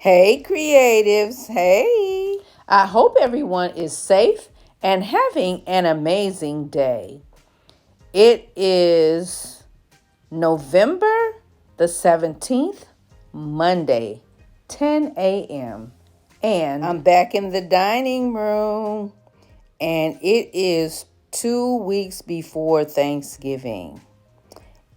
Hey, creatives. Hey. I hope everyone is safe and having an amazing day. It is November the 17th, Monday, 10 a.m. And I'm back in the dining room, and it is 2 weeks before Thanksgiving.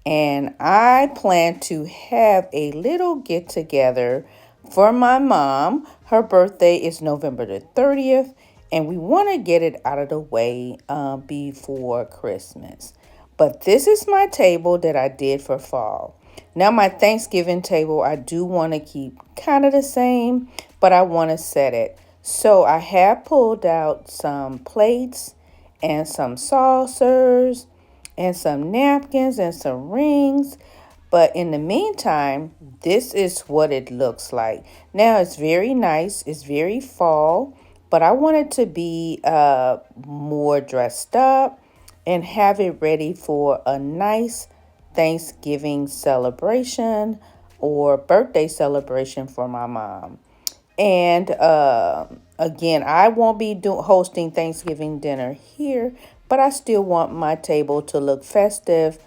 And I plan to have a little get together for my mom. Her birthday is November the 30th, and we want to get it out of the way before Christmas. But this is my table that I did for fall. Now, my Thanksgiving table, I do want to keep kind of the same, but I want to set it. So I have pulled out some plates and some saucers and some napkins and some rings. But in the meantime, this is what it looks like. Now it's very nice. It's very fall, but I want it to be more dressed up and have it ready for a nice Thanksgiving celebration or birthday celebration for my mom. And again, I won't be hosting Thanksgiving dinner here, but I still want my table to look festive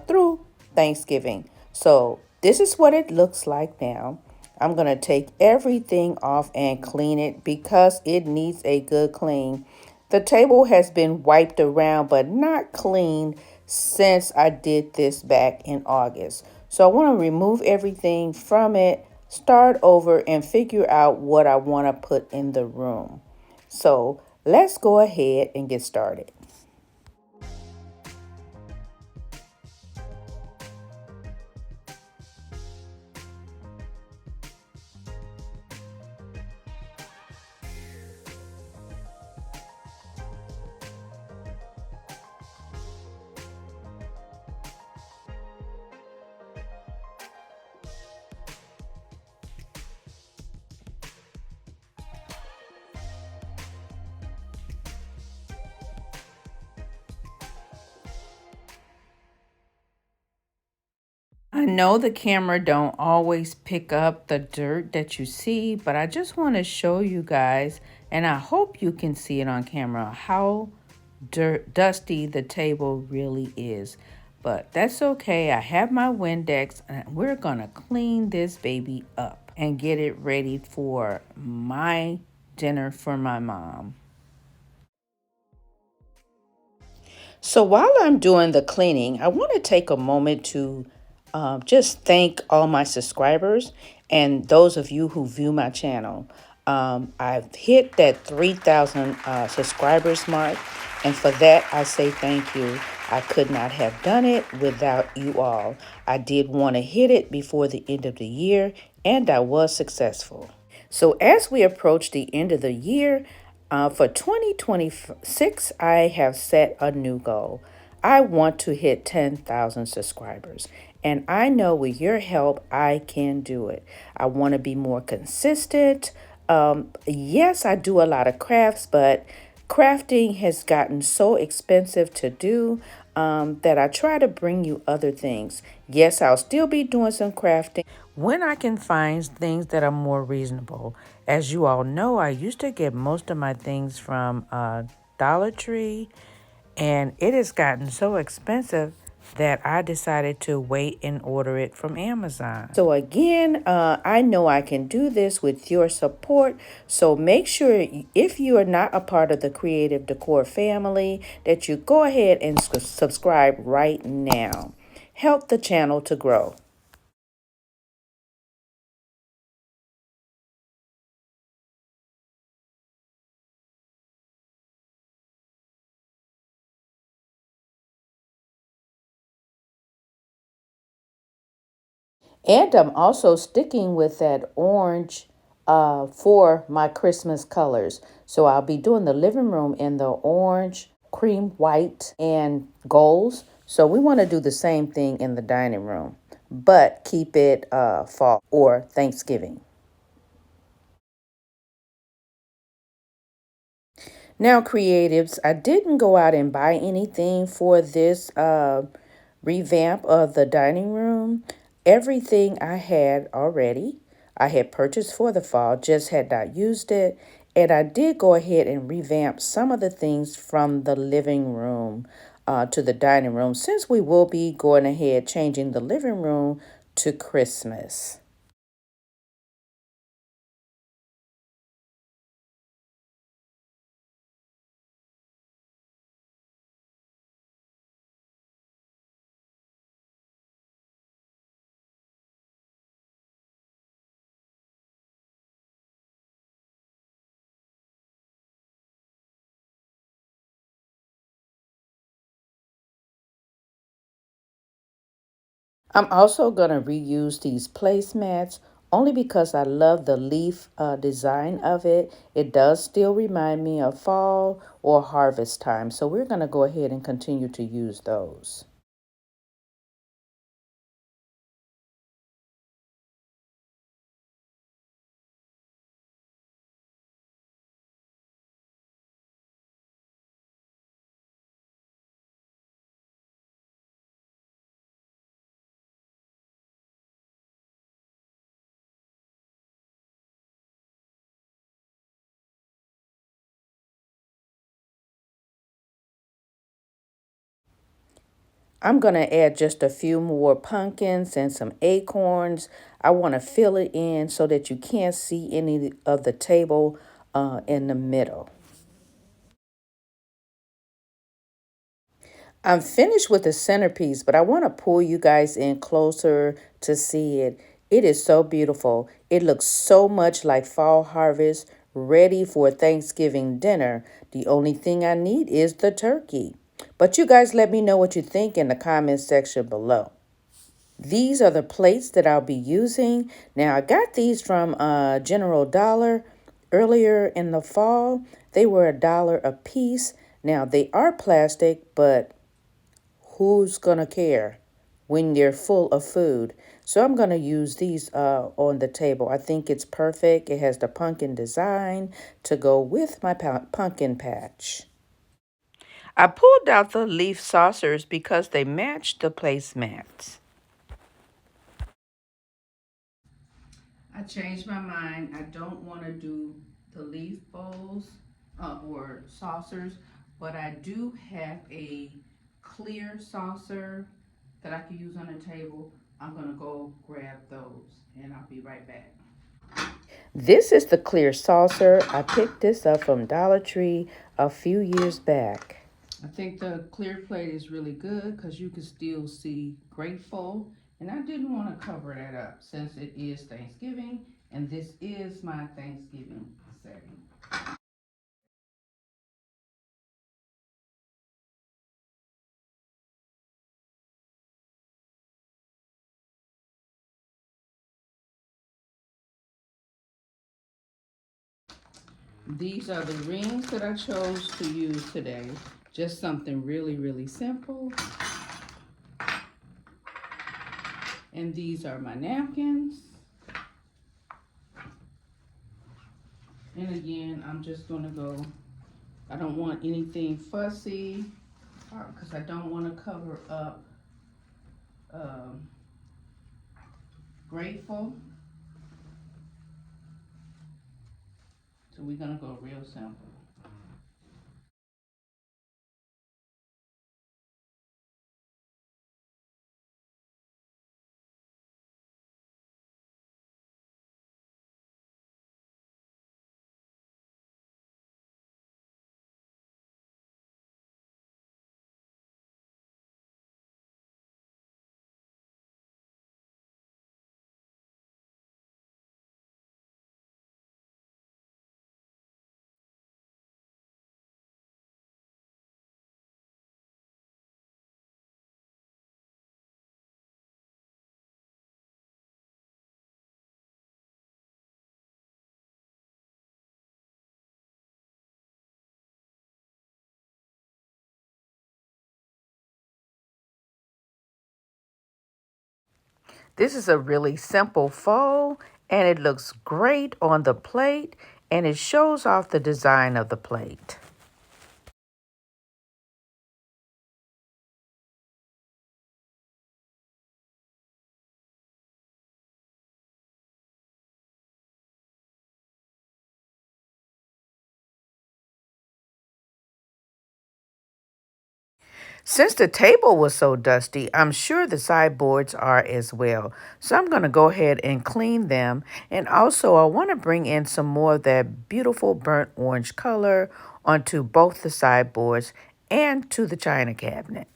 through Thanksgiving. So this is what it looks like now. I'm going to take everything off and clean it because it needs a good clean. The table has been wiped around but not cleaned since I did this back in August. So I want to remove everything from it, start over, and figure out what I want to put in the room. So let's go ahead and get started. I know the camera don't always pick up the dirt that you see, but I just want to show you guys, and I hope you can see it on camera, how dusty the table really is. But that's okay. I have my Windex, and we're going to clean this baby up and get it ready for my dinner for my mom. So while I'm doing the cleaning, I want to take a moment to just thank all my subscribers and those of you who view my channel. I've hit that 3,000 subscribers mark, and for that I say thank you. I could not have done it without you all. I did want to hit it before the end of the year, and I was successful. So as we approach the end of the year, for 2026, I have set a new goal. I want to hit 10,000 subscribers. And I know with your help, I can do it. I want to be more consistent. Yes, I do a lot of crafts, but crafting has gotten so expensive to do that I try to bring you other things. Yes, I'll still be doing some crafting when I can find things that are more reasonable. As you all know, I used to get most of my things from Dollar Tree, and it has gotten so expensive that I decided to wait and order it from Amazon. So again, I know I can do this with your support. So make sure if you are not a part of the Creative Decor family, that you go ahead and subscribe right now. Help the channel to grow. And I'm also sticking with that orange for my Christmas colors. So I'll be doing the living room in the orange, cream white, and golds. So we want to do the same thing in the dining room, but keep it fall or Thanksgiving. Now, creatives, I didn't go out and buy anything for this revamp of the dining room. Everything I had already. I had purchased for the fall, just had not used it. And I did go ahead and revamp some of the things from the living room to the dining room, since we will be going ahead changing the living room to Christmas. I'm also going to reuse these placemats only because I love the leaf design of it. It does still remind me of fall or harvest time. So we're going to go ahead and continue to use those. I'm going to add just a few more pumpkins and some acorns. I want to fill it in so that you can't see any of the table in the middle. I'm finished with the centerpiece, but I want to pull you guys in closer to see it. It is so beautiful. It looks so much like fall harvest, ready for Thanksgiving dinner. The only thing I need is the turkey. But you guys let me know what you think in the comment section below. These are the plates that I'll be using. Now, I got these from General Dollar earlier in the fall. They were $1 a piece. Now, they are plastic, but who's gonna care when they're full of food? So I'm gonna use these on the table. I think it's perfect. It has the pumpkin design to go with my pumpkin patch. I pulled out the leaf saucers because they match the placemats. I changed my mind. I don't want to do the leaf bowls or saucers, but I do have a clear saucer that I could use on the table. I'm going to go grab those and I'll be right back. This is the clear saucer. I picked this up from Dollar Tree a few years back. I think the clear plate is really good because you can still see grateful. And I didn't want to cover that up since it is Thanksgiving and this is my Thanksgiving setting. These are the rings that I chose to use today. Just something really, really simple. And these are my napkins. And again, I'm just gonna go, I don't want anything fussy because I don't want to cover up um, grateful. So we're gonna go real simple. This is a really simple fold and it looks great on the plate and it shows off the design of the plate. Since the table was so dusty, I'm sure the sideboards are as well. So I'm going to go ahead and clean them. And also I want to bring in some more of that beautiful burnt orange color onto both the sideboards and to the china cabinet.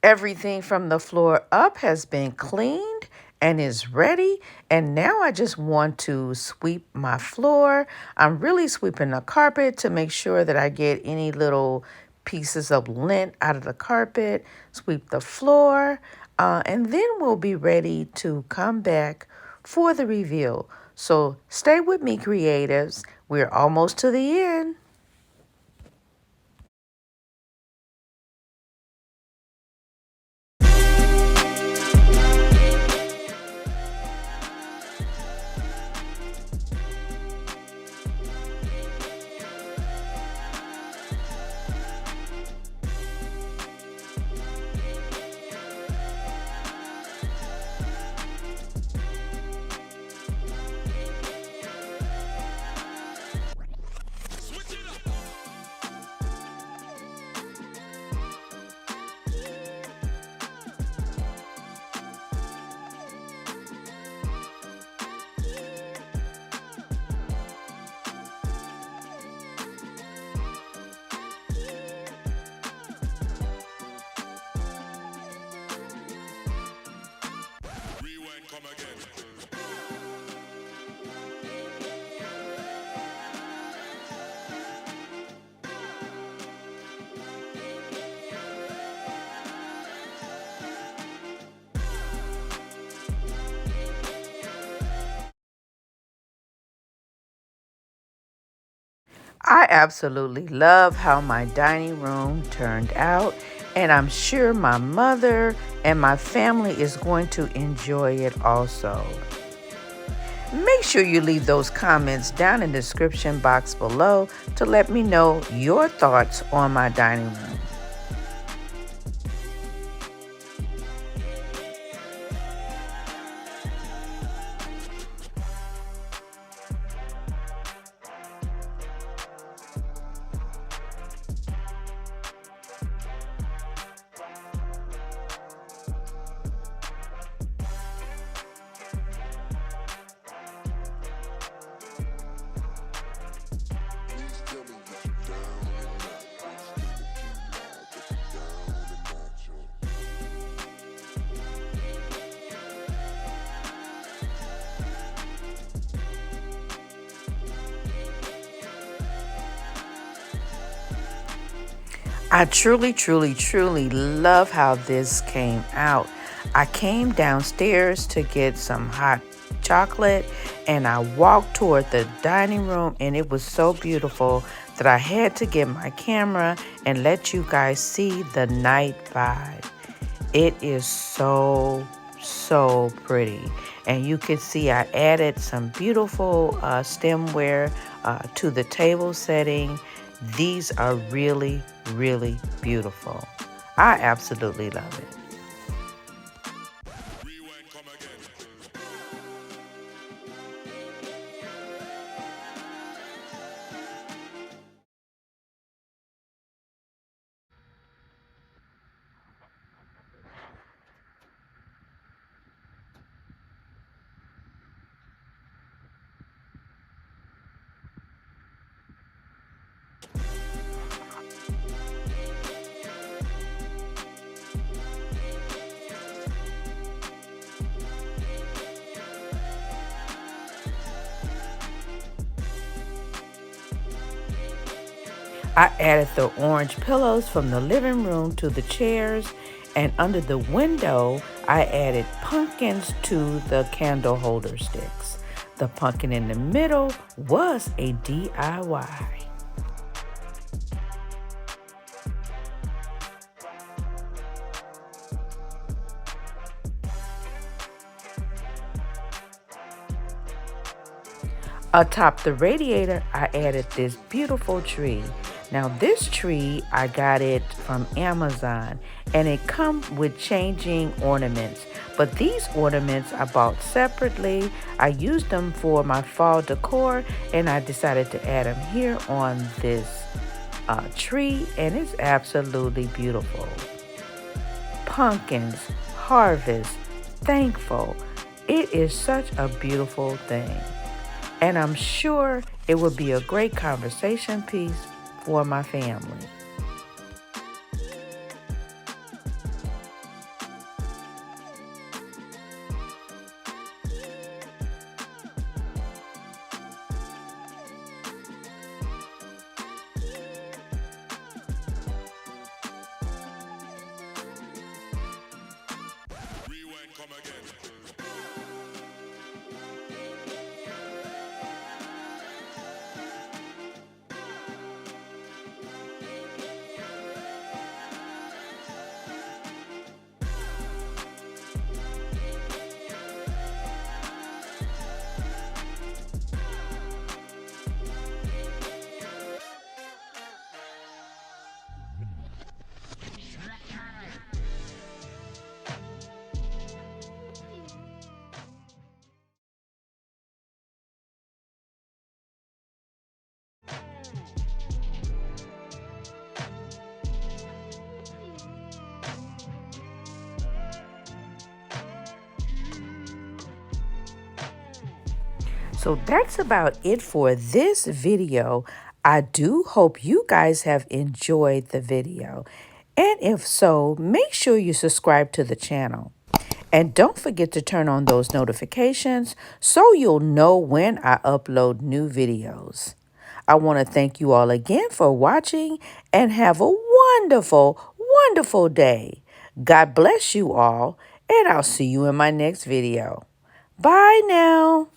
Everything from the floor up has been cleaned and is ready. And now I just want to sweep my floor. I'm really sweeping the carpet to make sure that I get any little pieces of lint out of the carpet, sweep the floor, and then we'll be ready to come back for the reveal. So stay with me, creatives. We're almost to the end. I absolutely love how my dining room turned out, and I'm sure my mother and my family is going to enjoy it also. Make sure you leave those comments down in the description box below to let me know your thoughts on my dining room. I truly, truly, truly love how this came out. I came downstairs to get some hot chocolate and I walked toward the dining room, and it was so beautiful that I had to get my camera and let you guys see the night vibe. It is so, so pretty. And you can see I added some beautiful stemware to the table setting. These are really, really beautiful. I absolutely love it. I added the orange pillows from the living room to the chairs, and under the window, I added pumpkins to the candle holder sticks. The pumpkin in the middle was a DIY. Atop the radiator, I added this beautiful tree. Now this tree, I got it from Amazon, and it comes with changing ornaments. But these ornaments I bought separately. I used them for my fall decor, and I decided to add them here on this tree, and it's absolutely beautiful. Pumpkins, harvest, thankful. It is such a beautiful thing. And I'm sure it would be a great conversation piece for my family. So that's about it for this video. I do hope you guys have enjoyed the video. And if so, make sure you subscribe to the channel. And don't forget to turn on those notifications so you'll know when I upload new videos. I want to thank you all again for watching and have a wonderful, wonderful day. God bless you all, and I'll see you in my next video. Bye now.